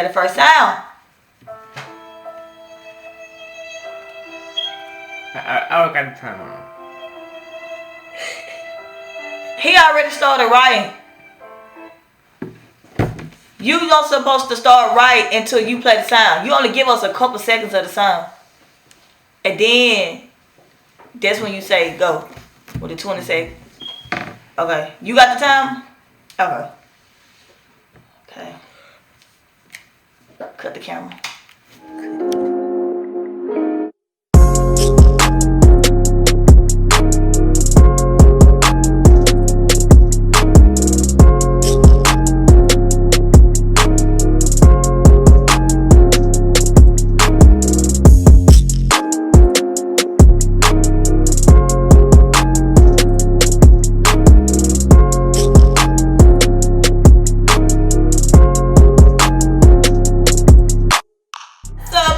The first sound. I don't got the time on. He already started writing. You not supposed to start right until you play the sound. You only give us a couple seconds of the sound. And then that's when you say go. With the 20 seconds. Okay. You got the time? Okay. Okay. Cut the camera.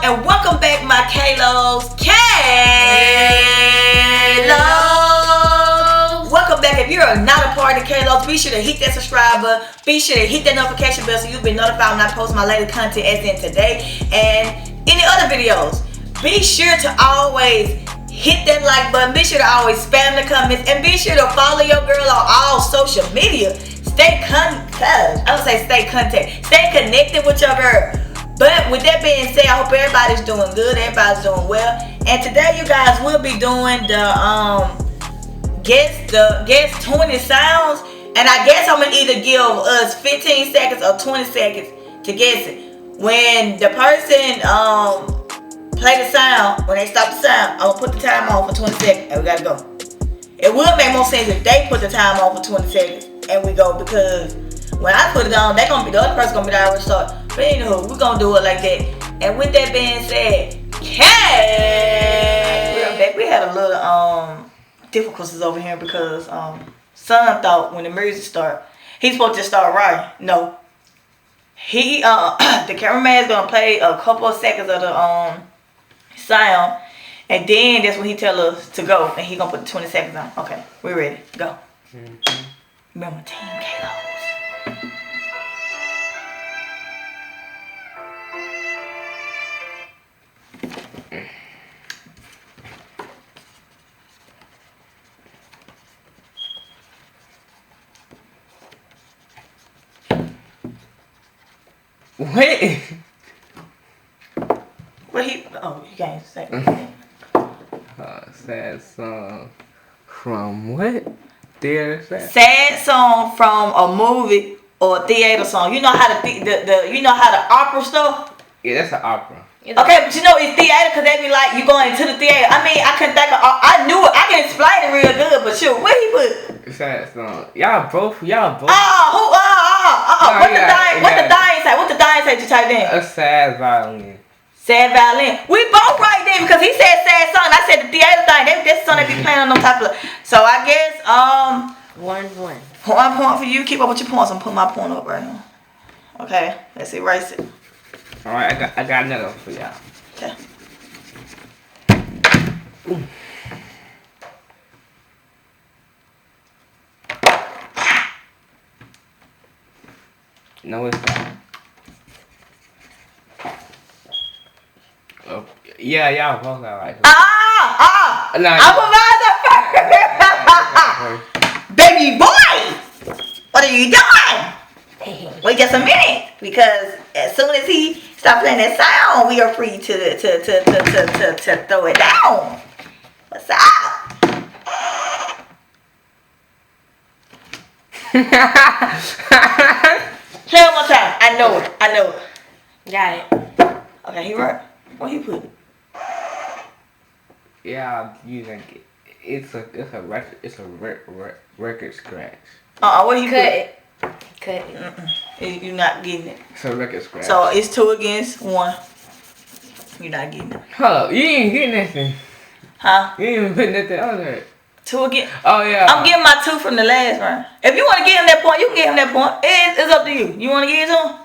And welcome back, my KLowwws. KLowww. Welcome back. If you're not a part of KLowwws, be sure to hit that subscribe button. Be sure to hit that notification bell so you'll be notified when I post my latest content as in today and any other videos. Be sure to always hit that like button. Be sure to always spam the comments. And be sure to follow your girl on all social media. Stay connected with your girl. But with that being said, I hope everybody's doing good, everybody's doing well. And today you guys will be doing the guess 20 sounds. And I guess I'm gonna either give us 15 seconds or 20 seconds to guess it. When the person play the sound, when they stop the sound, I'm gonna put the time on for 20 seconds and we gotta go. It would make more sense if they put the time on for 20 seconds and we go, because when I put it on, the other person gonna be the already start. But anywho, we're gonna do it like that. And with that being said, we're back. We had a little difficulties over here because son thought when the music start, he's supposed to start right. No. He the cameraman is gonna play a couple of seconds of the sound, and then that's when he tell us to go, and he gonna put the 20 seconds on. Okay, we're ready. Go. Remember, Team KLowwws. Wait. What he? Oh, you can't say. Sad song from what? Theater sad? Sad song from a movie or a theater song. You know how you know how the opera stuff? Yeah, that's an opera. Okay, but you know it's theater because they be like you going into the theater. I mean, I couldn't think of. I knew it. I can explain it real good, but shoot, what he put? Sad song. Y'all both. Oh, who? What the dying say? What the dying say? You type in. A sad violin. Sad violin. We both right there because he said sad song. I said the theater thing. That's the song they be playing on them type of. So I guess 1 1 point for you. Keep up with your points. I'm putting my point up right now. Okay, let's erase it. All right, I got another one for y'all. Okay. No, it's not. Oh, yeah, y'all both got right. No, I'm a baby boy. What are you doing? Wait just a minute, because as soon as he stops playing that sound, we are free to throw it down. What's up? Say it one time. I know it. Got it. Okay, he right. What he put? Yeah, I'm using it. It's a record scratch. What he put? Cut it. You're not getting it. It's a record scratch. So it's 2 against 1. You're not getting it. Hold up, you ain't getting nothing. Huh? You ain't even put nothing on there. 2 against. Oh yeah. I'm getting my 2 from the last round. If you want to give him that point, you can give him that point. It's up to you. You want to give it to him?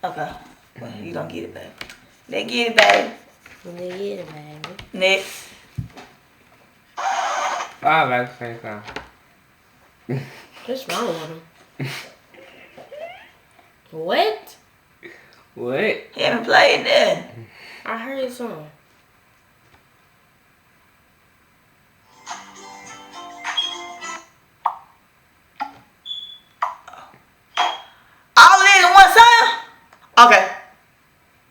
Okay. Well, you don't get it, baby. They get it, baby. They get it, baby. Next. I like the same time. What's wrong with him? What? What? He haven't played that. I heard some. All it is in one sound? Okay,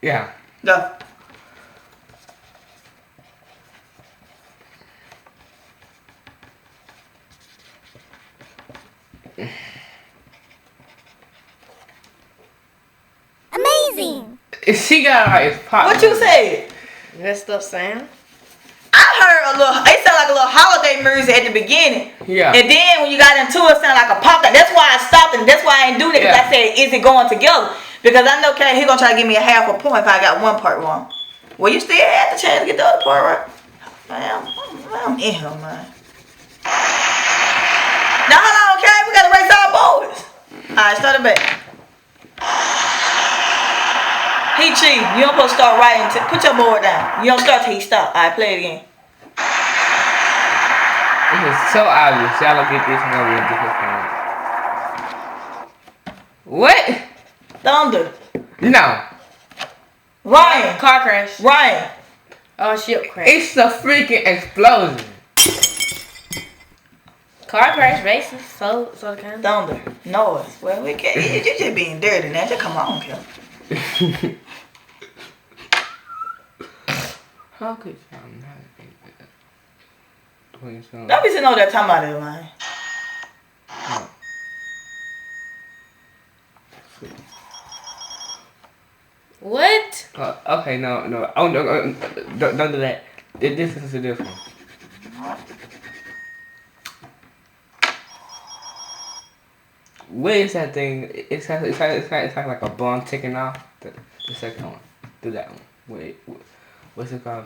Yeah. go. Amazing. She got like pop. What you said? Messed up sound. I heard a little, it sounded like a little holiday music at the beginning. Yeah. And then when you got into it, it sounded like a pop. That's why I stopped and that's why I ain't do that. Because Yeah. I said, is it going together? Because I know Kay, he gonna try to give me a half a point if I got one part wrong. Well, you still had the chance to get the other part right. I'm in here, man. Now, hold on, okay? We gotta race our boys. Alright, start it back. He cheating. You don't supposed to start writing. Put your board down. You don't start till he stop. Alright, play it again. This is so obvious. Y'all don't get this and go with this. What? Thunder. No. Ryan. Car crash. Ryan. Oh, ship crash. It's a freaking explosion. Car crash racing. So the kind. Thunder. Noise. Well, we can't. You just being dirty now. Just come on, Kim. How could y'all not think that? Don't be sitting over there talking about it, man. What? Okay, no. Oh, no, don't do that. This is this one. What is that thing? It's kind of like a bomb ticking off. The second one. Do that one. Wait, what's it called?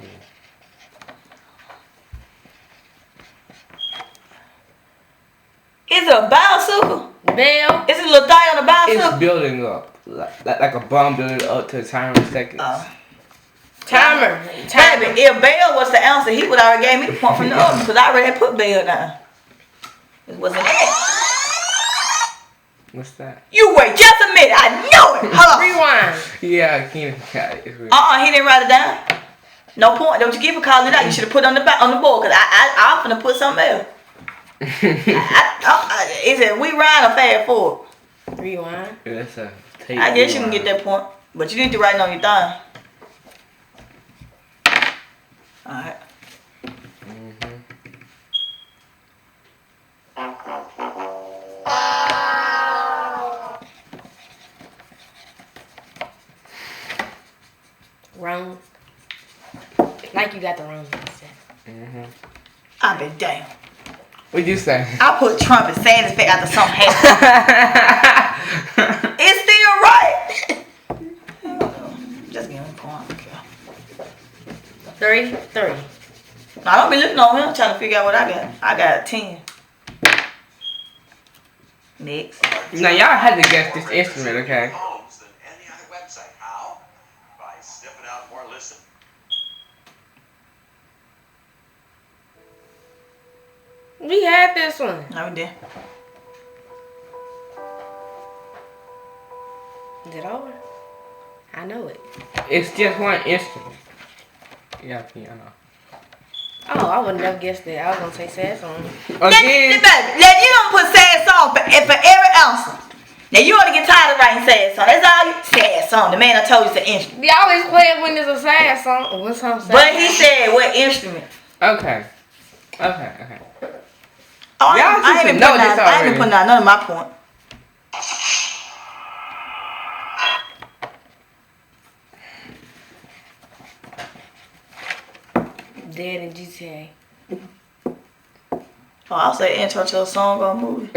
Is it a bicycle? Bell. Is it a little thing on the bicycle? It's building up. Like a bomb building up to a timer of seconds. Timer. Baby, if Bell was the answer, he would already gave me the point from the other because I already had put Bell down. It wasn't that. What's that? You wait just a minute. I know it. Hold on. Rewind. Yeah, I can't. It's really... He didn't write it down. No point. Don't you give for calling it out. You should have put it on the board because I'm finna put something else. Is it we ride or fast forward? Rewind. Yeah, that's a tape. I guess you can get that point, but you need to write it on your thumb. All right. Wrong. Like you got the wrong answer. I be damn. What'd you say? I put Trump and Sanders back after something happened. It's still right. Just give him a point. Okay. 3. I don't be looking on him trying to figure out what I got. I got a 10. Next. Now y'all had to guess this instrument, okay? Than any other website. How? By sniffing out more listen. We had this one. No, we did. Is it over? I know it. It's just one instrument. Yeah, piano. Oh, I would never guessed that. I was gonna say sad song. Again. You don't put sad song for every answer. Now you ought to get tired of writing sad song. That's all you sad song. The man I told you it's an instrument. We always play it when there's a sad song. What song? Sad? But he said what instrument? Okay. Oh, Y'all I ain't should even know putting this out already. none of my point. Dead in GTA. Oh, I'll say intro to a song or a movie.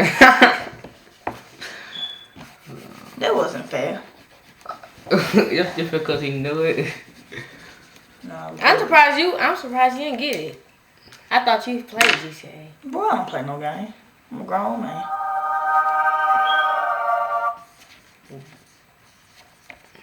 That wasn't fair. Just because he knew it. No, I'm surprised you didn't get it. I thought you played GTA. boy, I don't play no game. I'm a grown man.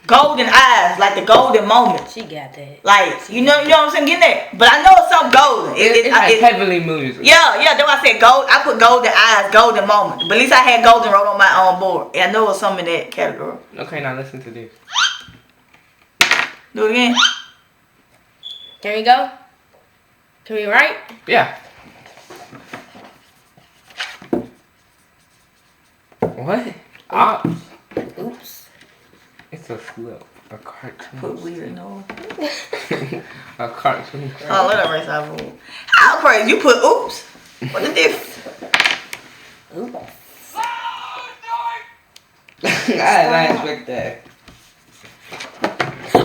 Golden eyes, like the golden moment. She got that. Like, you know what I'm saying? Getting that. But I know it's something golden. It's like heavily music. Yeah, that's why I said gold. I put golden eyes, golden moment. But at least I had golden wrote on my own board. And I know it's something in that category. Okay, now listen to this. Do it again. Can we go? Can we write? Yeah. What? Oops. It's a flip. A cartoon. Put weird no. A cartoon. Oh, let her erase our food. How crazy? You put oops. What the difference? Oops. I did not expect that.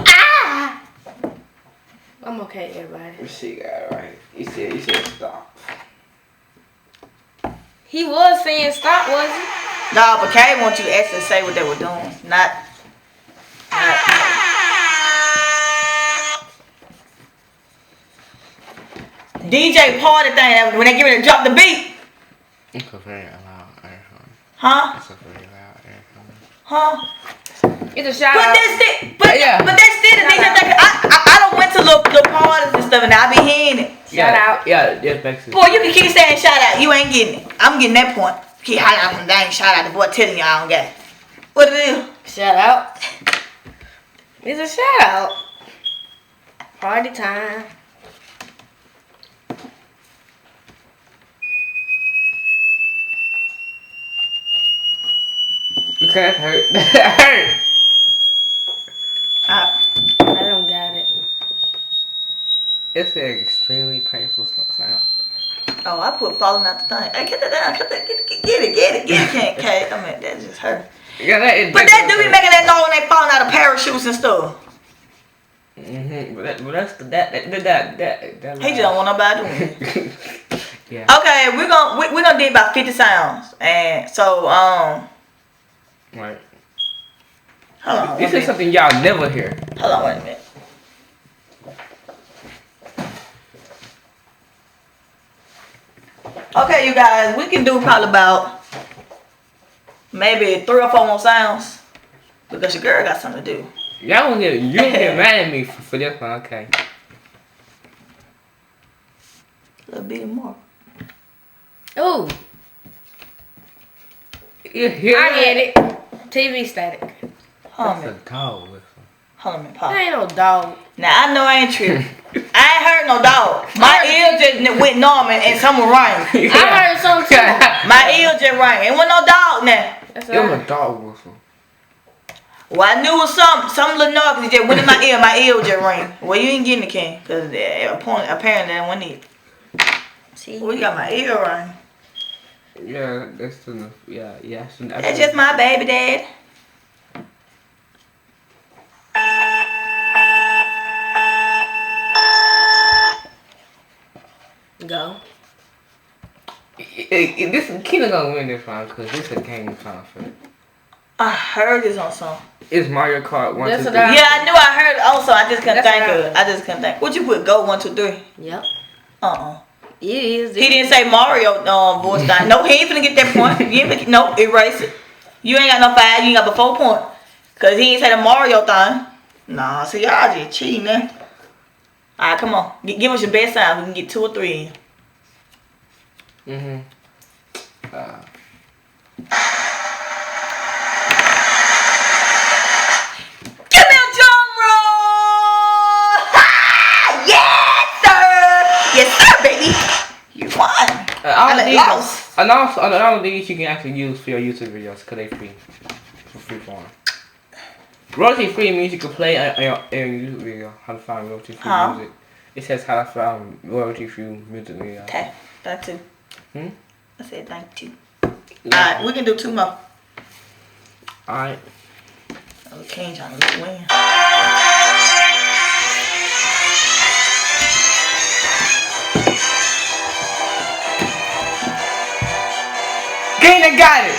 Ah! I'm okay, everybody. She got it right. You said stop. He was saying stop, was he? No, but Kay wants you to actually say what they were doing. Not. DJ party thing, when they get ready to drop the beat. It's a very loud aircon. Huh? It's a very loud aircon. Huh? It's a shout But out. that's still, but Yeah. that's still the DJ thing. I don't went to little parties and stuff and I be hearing it. Shout out. Yeah, basically. Boy, you can keep saying shout out. You ain't getting it. I'm getting that point. Keep hollering when they ain't shout out. The boy telling you I don't get it. What it is? Shout out. It's a shout out. Party time. Okay, that hurt. That hurt. I don't got it. It's an extremely painful sound. Oh, I put falling out the thing. Hey, get that down. Get it. Can't. I mean, that just hurt. Yeah, that is. But that do be making that noise when they falling out of parachutes and stuff. But that's that. He just don't want nobody doing it. Yeah. Okay, we're gonna do about 50 sounds, and so Right. hold on. This is something y'all never hear. Hold on, wait a minute. Okay, you guys, we can do probably about maybe 3 or 4 more sounds because your girl got something to do. Y'all won't get mad at me for this one, okay? A little bit more. Ooh, You hear I that? get it. TV static. Hold on a That's a minute. dog whistle. Hold on a minute, That Pop. ain't no dog. Now I know I ain't tripping. I ain't heard no dog. My ear just went normal and something rang. I heard something too. My ear just rang. Ain't want no dog now. That's It was alright. a dog whistle. Well, I knew it was some little noise 'cause it just went in my ear. My ear just rang. Well, you ain't getting the king because apparently that wasn't it. See, Well, you got my ear rang. Yeah, that's enough. Yeah. That's just my baby dad. go. This Kina gonna win this round because this is a game conflict. I heard this on song. It's Mario Kart 1, 2, That's 3. what I- Yeah, I knew I heard it also. I just couldn't That's think what I of it. I just couldn't think. What you put? Go 1, 2, 3. Yep. It is. He didn't say Mario voice line. No, he ain't finna get that point. You ain't finna, no, erase it. You ain't got no 5. You ain't got but 4 points. Cause he ain't say the Mario thing. Nah, see y'all just cheating now. Alright, come on. Give us your best sound. We can get 2 or 3 in. Give me a drum roll! Ha! Yes, sir! Yes, sir, baby! You won. I lost. And also, all of these you can actually use for your YouTube videos because they free. For free form. Royalty free means you can play on your YouTube video how to find royalty free music. It says how to find royalty free music video. Okay, thank you. I said thank you. Yeah. Alright, we can do 2 more. Alright. Oh, King trying to win. Kina got it!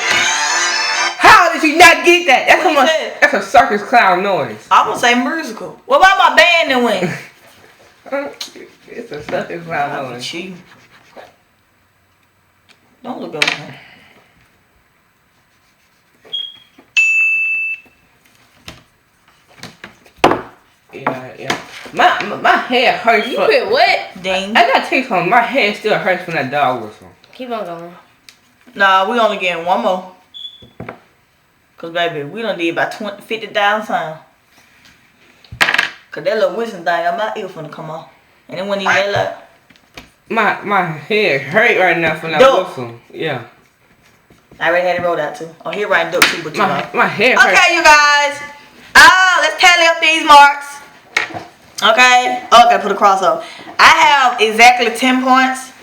How did you not get that? What you said? That's a circus clown noise. I'm gonna say musical. What about my band that win? It's a circus clown I'm noise. cheating. Don't look over here. Yeah. My head hurts. You quit what? Ding. I gotta tell you something. My head still hurts from that dog whistle. Keep on going. Nah, we only getting 1 more. Cause baby, we done did about 50,000 sounds. Cause that little whistling thing on my ear finna come on. And it wasn't even that loud. My head hurt right now from that whistle. Yeah. I already had it rolled out too. Oh, here writing dope too, but you know. My head hurt. Okay, you guys. Let's tally up these marks. Okay. Oh, gotta put a cross up. I have exactly 10 points.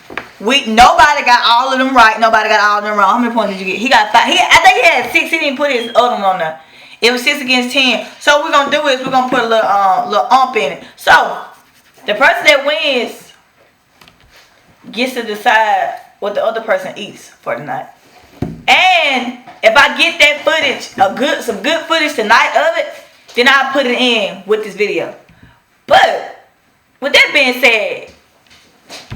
Nobody got all of them right. Nobody got all of them wrong. How many points did you get? He got 5. I think he had 6. He didn't put his other one on there. It was 6 against 10. So what we're gonna do is we're gonna put a little ump in it. So the person that wins gets to decide what the other person eats for the night. And if I get that footage, some good footage tonight of it, then I'll put it in with this video. But with that being said,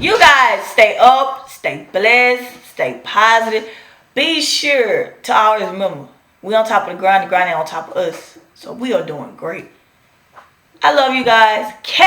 you guys stay up, stay blessed, stay positive. Be sure to always remember, we on top of the grind ain't on top of us. So we are doing great. I love you guys. K.